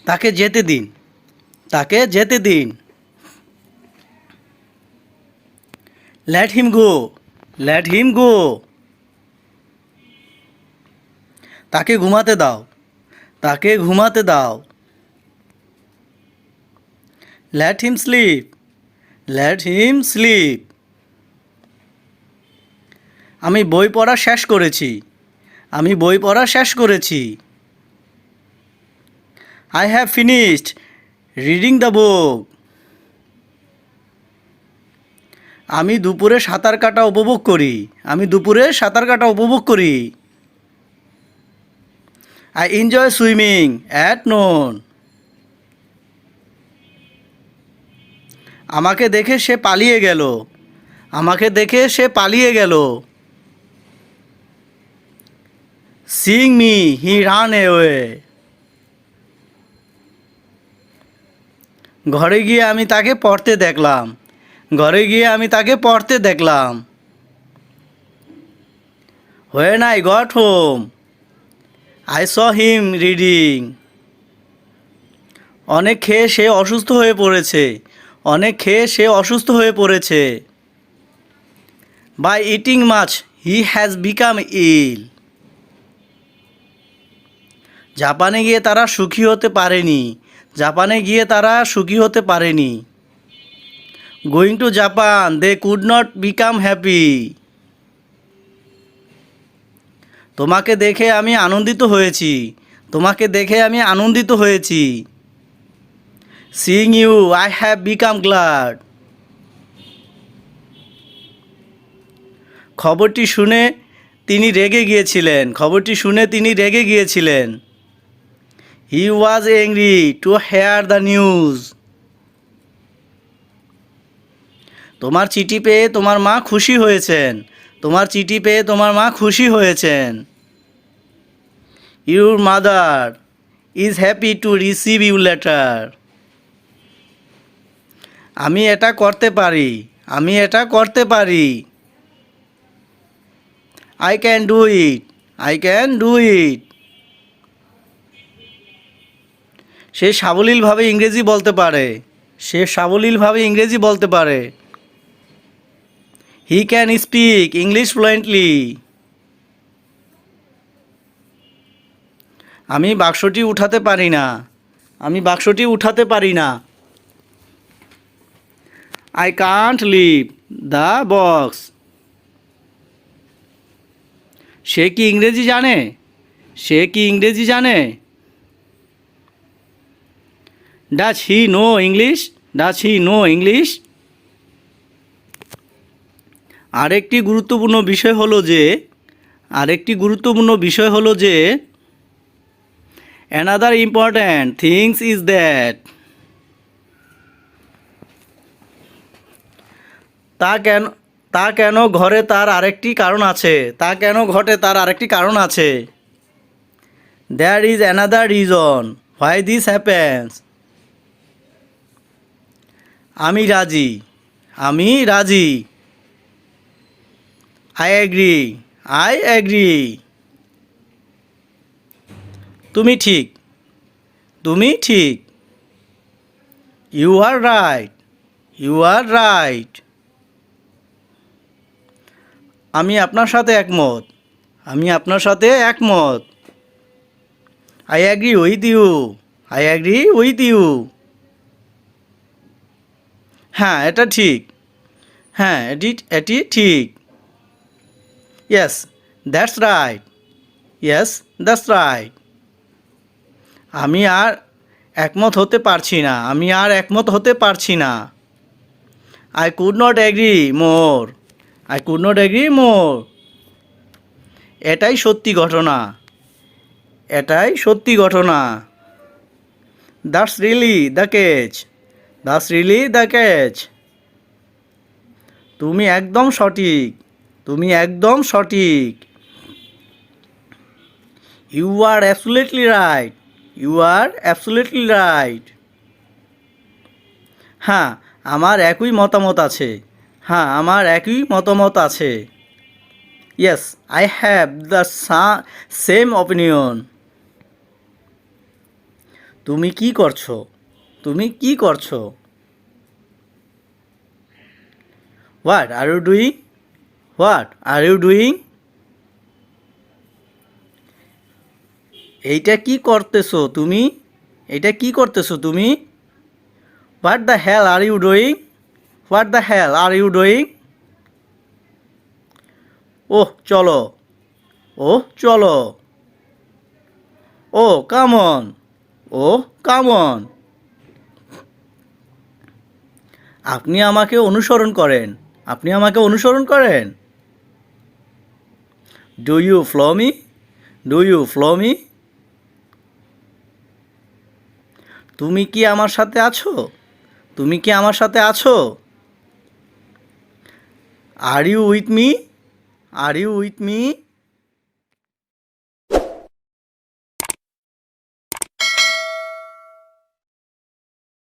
তাকে যেতে দিন, তাকে যেতে দিন। Let him go, let him go. তাকে ঘুমাতে দাও, তাকে ঘুমাতে দাও। Let him sleep, let him sleep. আমি বই পড়া শেষ করেছি, আমি বই পড়া শেষ করেছি। I have finished reading the book. আমি দুপুরে সাঁতার কাটা উপভোগ করি, আমি দুপুরে সাঁতার কাটা উপভোগ করি। I enjoy swimming at known. আমাকে দেখে সে পালিয়ে গেল, আমাকে দেখে সে পালিয়ে গেল। Seeing me he ran away. ঘরে গিয়ে আমি তাকে পড়তে দেখলাম, ঘরে গিয়ে আমি তাকে পড়তে দেখলাম। When I got home I saw him reading. অনেক খেয়ে সে অসুস্থ হয়ে পড়েছে, অনেক খেয়ে সে অসুস্থ হয়ে পড়েছে। By eating machh he has become ill. জাপানে গিয়ে তারা সুখী হতে পারেনি, জাপানে গিয়ে তারা সুখী হতে পারেনি। Going to Japan they could not become happy. তোমাকে দেখে আমি আনন্দিত হয়েছি, তোমাকে দেখে আমি আনন্দিত হয়েছি। Seeing you I have become glad. খবরটি শুনে তিনি রেগে গিয়েছিলেন, খবরটি শুনে তিনি রেগে গিয়েছিলেন। He was angry to hear the news. তোমার চিঠি পেয়ে তোমার মা খুশি হয়েছেন, তোমার চিঠি পেয়ে তোমার মা খুশি হয়েছেন। Your mother is happy to receive you letter. আমি এটা করতে পারি, আমি এটা করতে পারি। I can do it, I can do it. সে সাবলীলভাবে ইংরেজি বলতে পারে, সে সাবলীলভাবে ইংরেজি বলতে পারে। He can speak English fluently. আমি বাক্সটি উঠাতে পারি না, আমি বাক্সটি উঠাতে পারি না। I can't leave the box. সে কি ইংরেজি জানে, সে কি ইংরেজি জানে। Does he know English, does he know English. আরেকটি গুরুত্বপূর্ণ বিষয় হলো যে, আরেকটি গুরুত্বপূর্ণ বিষয় হলো যে another important things is that. তা কেন, তা কেন ঘরে তার আরেকটি কারণ আছে, তা কেন ঘটে তার আরেকটি কারণ আছে। There is another reason why this happens. আমি রাজি, আমি রাজি। I agree, I agree. তুমি ঠিক, তুমি ঠিক। You are right, you are right. আমি আপনার সাথে একমত, আমি আপনার সাথে একমত। I agree with you, I agree with you. হ্যাঁ এটা ঠিক, হ্যাঁ এটি ঠিক। Yes that's right, yes that's right. আমি আর একমত হতে পারছি না, আমি আর একমত হতে পারছি না। I could not agree more, I could not agree more. এটাই সত্যি ঘটনা, এটাই সত্যি ঘটনা। That's really the catch, that's really the catch. তুমি একদম সঠিক, তুমি একদম সঠিক। You are absolutely right, you are absolutely right. হ্যাঁ আমার একই মতামত আছে, হ্যাঁ আমার একই মতামত আছে। Yes I have the same opinion. তুমি কি করছো? তুমি কি করছো? What are you doing? What are you doing? এইটা কি করতেছো তুমি? এটা কি করতেছো তুমি? What the hell are you doing? What the hell are you doing? ওহ চলো। ওহ চলো। Oh come on. Oh come on. আপনি আমাকে অনুসরণ করেন। আপনি আমাকে অনুসরণ করেন। Do you follow me? Do you follow me? তুমি কি আমার সাথে আছো? তুমি কি আমার সাথে আছো? Are you with me? Are you with me?